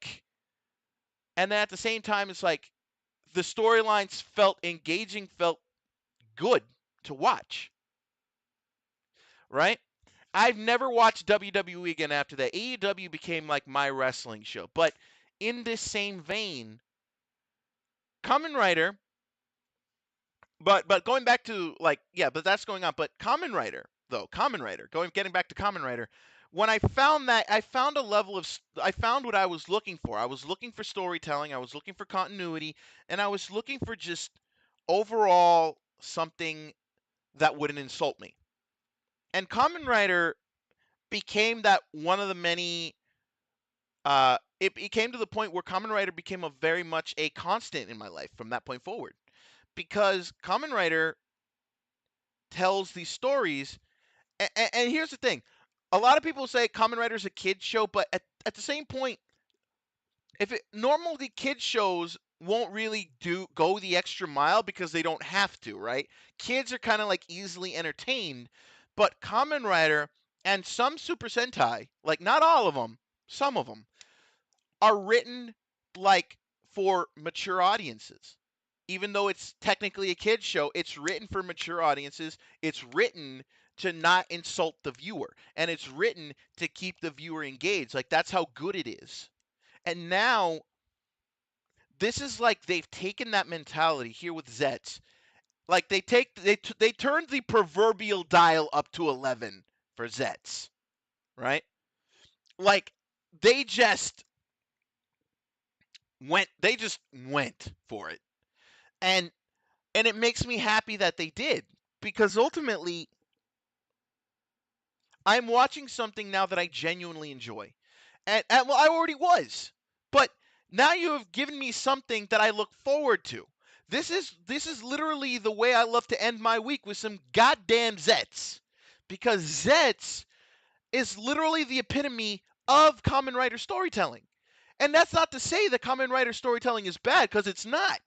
then at the same time, it's like the storylines felt engaging, felt good to watch, right? I've never watched WWE again after that. AEW became like my wrestling show. But in this same vein, Kamen Rider, but going back to but that's going on. But Kamen Rider, though, Kamen Rider, getting back to Kamen Rider, when I found that, I found I found what I was looking for. I was looking for storytelling, I was looking for continuity, and I was looking for just overall something that wouldn't insult me. And Kamen Rider became that one of the many. It came to the point where Kamen Rider became a very much a constant in my life from that point forward, because Kamen Rider tells these stories. And here's the thing: a lot of people say Kamen Rider is a kids show, but at the same point, normally kids shows won't really go the extra mile because they don't have to, right? Kids are kind of like easily entertained, but Kamen Rider and some Super Sentai, like not all of them, some of them are written like for mature audiences. Even though it's technically a kids show, it's written for mature audiences. It's written to not insult the viewer, and it's written to keep the viewer engaged. Like, that's how good it is. And now this is like they've taken that mentality here with ZETZ. Like they turned the proverbial dial up to 11 for ZETZ, right? Like they just went for it. And it makes me happy that they did, because ultimately I'm watching something now that I genuinely enjoy. And well, I already was. But now you have given me something that I look forward to. This is literally the way I love to end my week, with some goddamn ZETZ. Because ZETZ is literally the epitome of Kamen Rider storytelling. And that's not to say that Kamen Rider storytelling is bad, because it's not.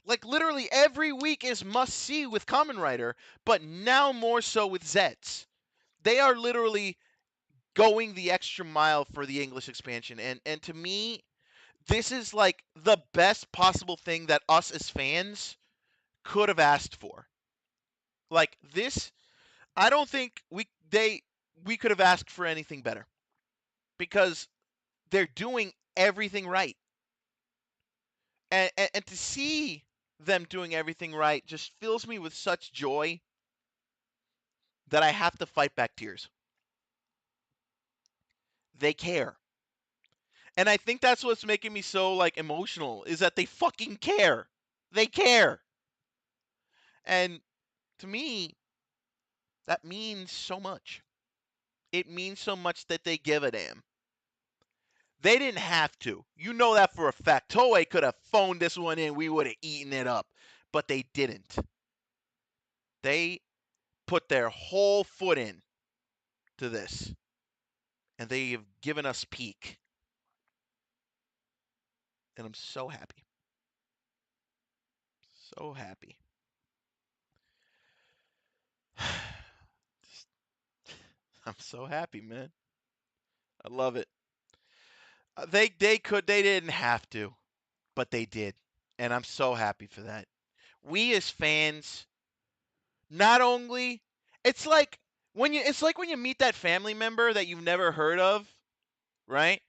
Like, literally every week is must see with Kamen Rider, but now more so with ZETZ. They are literally going the extra mile for the English expansion. And to me, this is like the best possible thing that us as fans could have asked for. Like this, I don't think we could have asked for anything better, because they're doing everything right. And to see them doing everything right just fills me with such joy that I have to fight back tears. They care. And I think that's what's making me so like emotional, is that they fucking care. They care. And to me, that means so much. It means so much that they give a damn. They didn't have to. You know that for a fact. Toei could have phoned this one in. We would have eaten it up. But they didn't. They put their whole foot in to this. And they have given us peak. And I'm so happy. So happy. I'm so happy, man. I love it. They didn't have to, but they did, and I'm so happy for that. We as fans, not only it's like when you meet that family member that you've never heard of, right?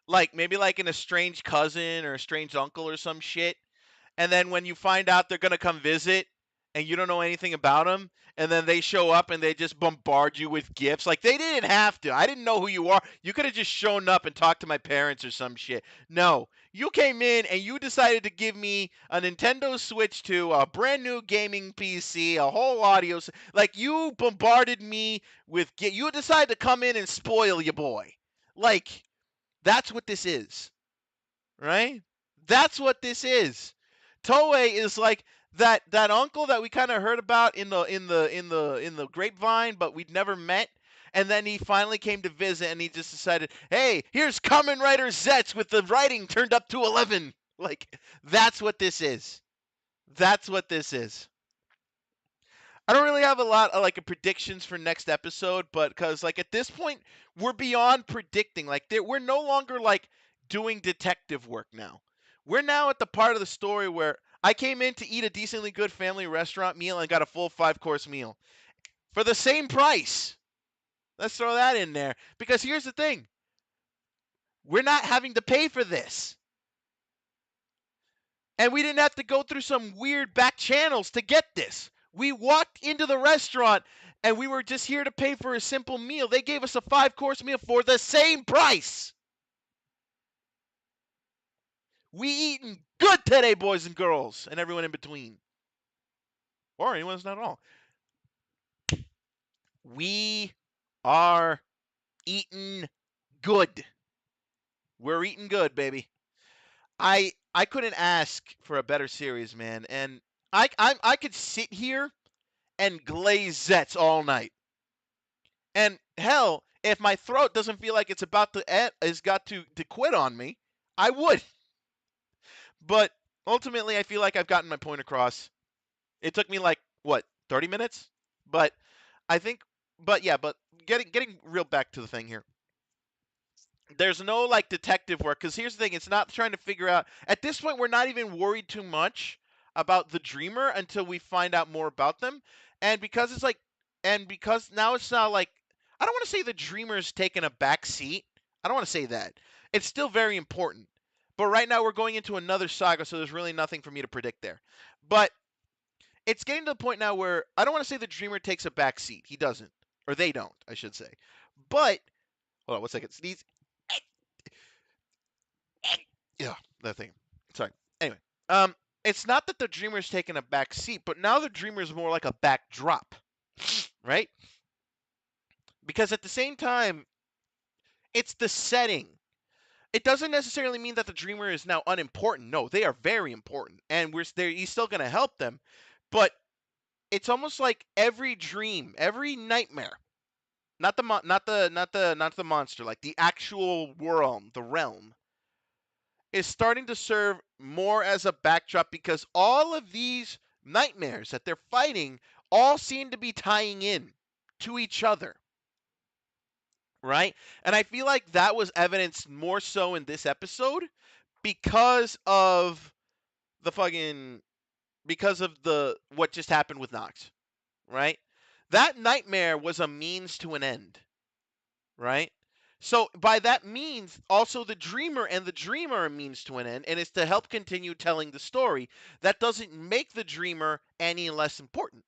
Like maybe like an estranged cousin or a estranged uncle or some shit. And then when you find out they're gonna come visit and you don't know anything about them, and then they show up and they just bombard you with gifts. Like they didn't have to. I didn't know who you are. You could have just shown up and talked to my parents or some shit. No, you came in and you decided to give me a Nintendo Switch 2, a brand new gaming PC, a whole audio. Like you bombarded me with. You decided to come in and spoil your boy. Like that's what this is, right? That's what this is. Toei is like that uncle that we kind of heard about in the grapevine, but we'd never met. And then he finally came to visit, and he just decided, "Hey, here's Kamen Rider Zets with the writing turned up to 11." Like that's what this is. That's what this is. I don't really have a lot of like predictions for next episode, but because like at this point we're beyond predicting. Like we're no longer like doing detective work now. We're now at the part of the story where I came in to eat a decently good family restaurant meal and got a full 5-course meal for the same price. Let's throw that in there because here's the thing: we're not having to pay for this. And we didn't have to go through some weird back channels to get this. We walked into the restaurant and we were just here to pay for a simple meal. They gave us a 5-course meal for the same price. We eating good today, boys and girls, and everyone in between. Or anyone who's not at all. We are eating good. We're eating good, baby. I couldn't ask for a better series, man. And I could sit here and glaze Zets all night. And hell, if my throat doesn't feel like it's about to has got to quit on me, I would. But ultimately, I feel like I've gotten my point across. It took me like what 30 minutes, but I think, but yeah, but getting real back to the thing here. There's no like detective work because here's the thing: it's not trying to figure out. At this point, we're not even worried too much about the dreamer until we find out more about them, and because it's like, and because now it's not like I don't want to say the dreamer's taking a back seat. I don't want to say that. It's still very important, but right now we're going into another saga, so there's really nothing for me to predict there. But it's getting to the point now where I don't want to say the dreamer takes a back seat. He doesn't, or they don't, I should say. But hold on, 1 second. Sneeze. Yeah, that thing. Sorry. Anyway, it's not that the dreamer's taking a back seat, but now the dreamer's more like a backdrop, right? Because at the same time, it's the setting. It doesn't necessarily mean that the dreamer is now unimportant. No, they are very important, and we're there. He's still going to help them, but it's almost like every dream, every nightmare, not the monster, like the actual world, the realm, is starting to serve more as a backdrop because all of these nightmares that they're fighting all seem to be tying in to each other, right? And I feel like that was evidenced more so in this episode because of the fucking because of the what just happened with Nox, right? That nightmare was a means to an end, right? So by that means, also the dreamer and the dreamer are a means to an end, and it's to help continue telling the story. That doesn't make the dreamer any less important.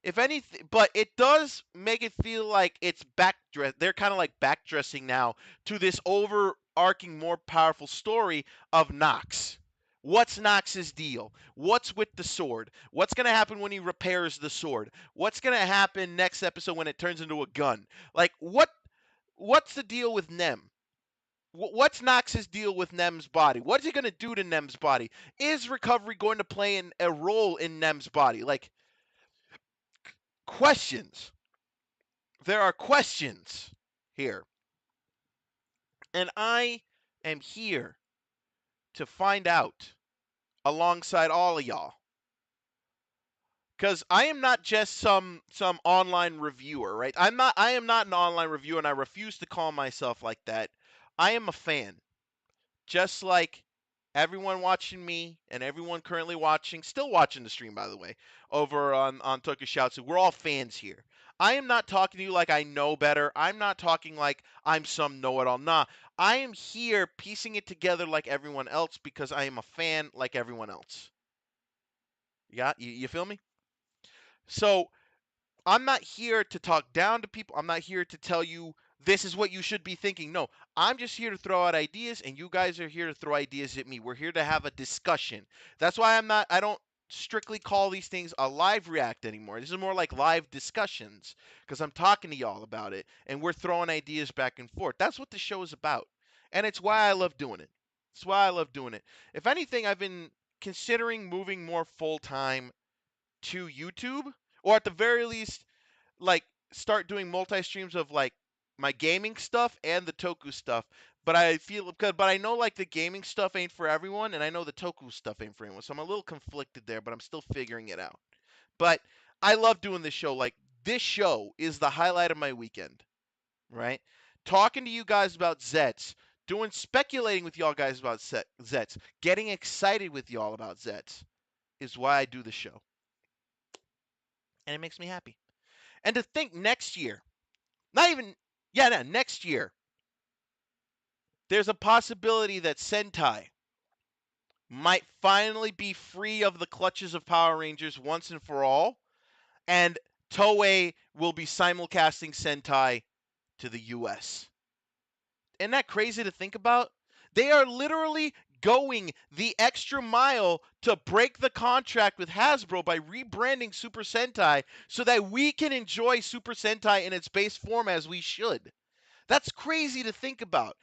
If anything, but it does make it feel like it's backdress. They're kind of like backdressing now to this overarching, more powerful story of Nox. What's Nox's deal? What's with the sword? What's going to happen when he repairs the sword? What's going to happen next episode when it turns into a gun? Like what's the deal with Nem? What's Nox's deal with Nem's body? What is he going to do to Nem's body? Is recovery going to play a role in Nem's body? Like questions. There are questions here. And I am here to find out alongside all of y'all because I am not just some online reviewer, right? I am not an online reviewer, and I refuse to call myself like that. I am a fan, just like everyone watching me and everyone currently watching, still watching the stream, by the way, over on Tokusatsu. We're all fans here. I am not talking to you like I know better. I'm not talking like I'm some know-it-all. Nah, I am here piecing it together like everyone else because I am a fan like everyone else. Yeah, you feel me? So I'm not here to talk down to people. I'm not here to tell you this is what you should be thinking. No, I'm just here to throw out ideas, and you guys are here to throw ideas at me. We're here to have a discussion. That's why I don't strictly call these things a live react anymore. This is more like live discussions because I'm talking to y'all about it, and we're throwing ideas back and forth. That's what the show is about, and it's why I love doing it. It's why I love doing it. If anything, I've been considering moving more full time to YouTube, or at the very least, like start doing multi streams of like my gaming stuff and the Toku stuff. But I know like the gaming stuff ain't for everyone, and I know the Toku stuff ain't for everyone. So I'm a little conflicted there, but I'm still figuring it out. But I love doing this show. Like this show is the highlight of my weekend, right? Talking to you guys about ZETZ, doing speculating with y'all guys about ZETZ, getting excited with y'all about ZETZ is why I do the show. And it makes me happy. And to think next year, not even, yeah, no, next year, there's a possibility that Sentai might finally be free of the clutches of Power Rangers once and for all, and Toei will be simulcasting Sentai to the US. Isn't that crazy to think about? They are literally going the extra mile to break the contract with Hasbro by rebranding Super Sentai so that we can enjoy Super Sentai in its base form as we should. That's crazy to think about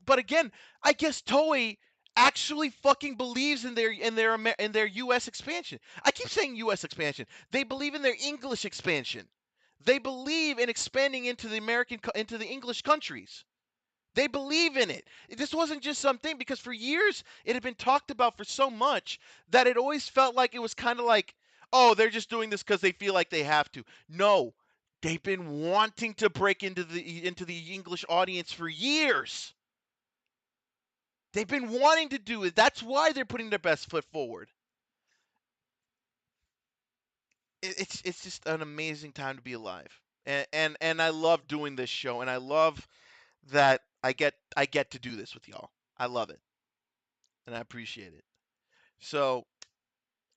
but again, I guess Toei actually fucking believes in their US expansion. I keep saying US expansion. They believe in their English expansion. They believe in expanding into the English countries. They believe in it. This wasn't just something because for years it had been talked about for so much that it always felt like it was kind of like, oh, they're just doing this because they feel like they have to. No, they've been wanting to break into the English audience for years. They've been wanting to do it. That's why they're putting their best foot forward. It's just an amazing time to be alive, and I love doing this show, and I love that I get to do this with y'all. I love it, and I appreciate it. So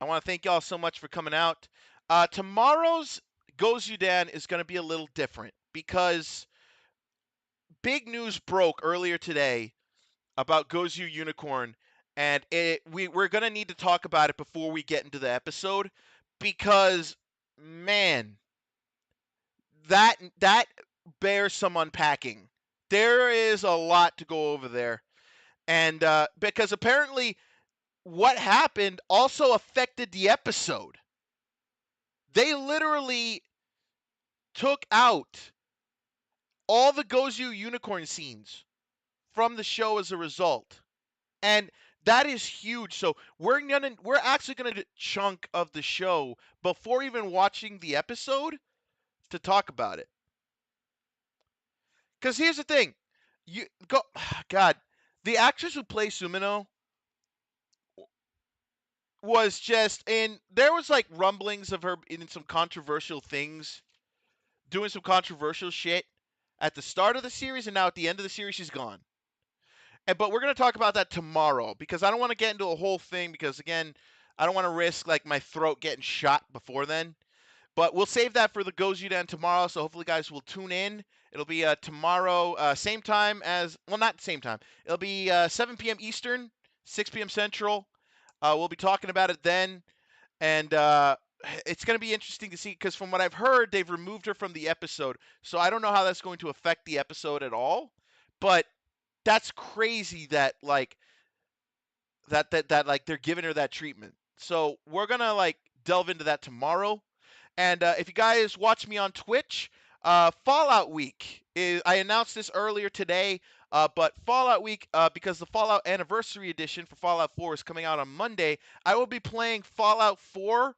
I want to thank y'all so much for coming out. Tomorrow's ZEZTZ-udan is going to be a little different because big news broke earlier today about Gozu Unicorn, and we're going to need to talk about it before we get into the episode because man, that bears some unpacking. There is a lot to go over there. And because apparently what happened also affected the episode. They literally took out all the Gozu unicorn scenes from the show as a result. And that is huge. So we're actually gonna do a chunk of the show before even watching the episode to talk about it. Because here's the thing, God, the actress who plays Sumino was just, and there was like rumblings of her in some controversial things, doing some controversial shit at the start of the series, and now at the end of the series she's gone. But we're gonna talk about that tomorrow because I don't want to get into a whole thing because again, I don't want to risk like my throat getting shot before then. But we'll save that for the ZEZTZ-udan tomorrow, so hopefully guys will tune in. It'll be tomorrow, same time as, well, not same time. It'll be 7 p.m. Eastern, 6 p.m. Central. We'll be talking about it then, and it's going to be interesting to see because from what I've heard, they've removed her from the episode, so I don't know how that's going to affect the episode at all. But that's crazy that like that like they're giving her that treatment. So we're gonna like delve into that tomorrow. And if you guys watch me on Twitch, Fallout Week I announced this earlier today, but Fallout Week, because the Fallout Anniversary Edition for Fallout 4 is coming out on Monday, I will be playing Fallout 4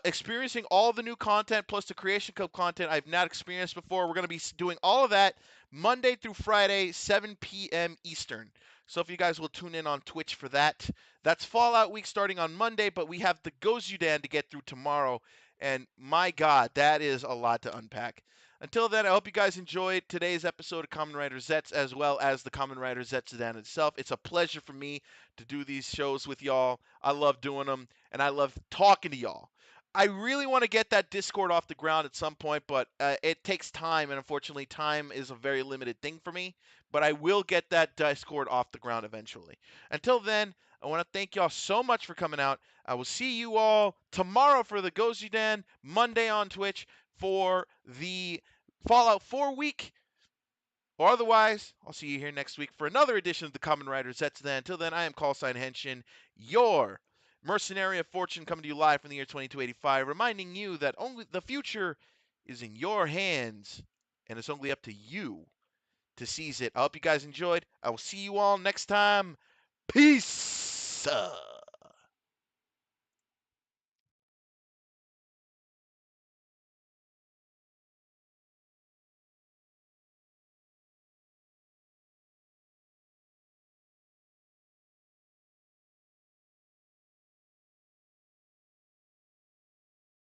experiencing all the new content plus the Creation Club content I've not experienced before. We're going to be doing all of that Monday through Friday, 7 p.m. Eastern. So if you guys will tune in on Twitch for that. That's Fallout Week starting on Monday, but we have the ZEZTZ-udan to get through tomorrow. And my God, that is a lot to unpack. Until then, I hope you guys enjoyed today's episode of Kamen Rider ZETZ as well as the Kamen Rider ZEZTZ-udan itself. It's a pleasure for me to do these shows with y'all. I love doing them, and I love talking to y'all. I really want to get that Discord off the ground at some point, but it takes time, and unfortunately, time is a very limited thing for me. But I will get that Discord off the ground eventually. Until then, I want to thank y'all so much for coming out. I will see you all tomorrow for the ZEZTZ-udan, Monday on Twitch for the Fallout 4 week. Or otherwise, I'll see you here next week for another edition of the Kamen Rider ZETZ-udan. Until then, I am Callsign Henshin, your mercenary of fortune, coming to you live from the year 2285, reminding you that only the future is in your hands, and it's only up to you to seize it. I hope you guys enjoyed. I will see you all next time. Peace.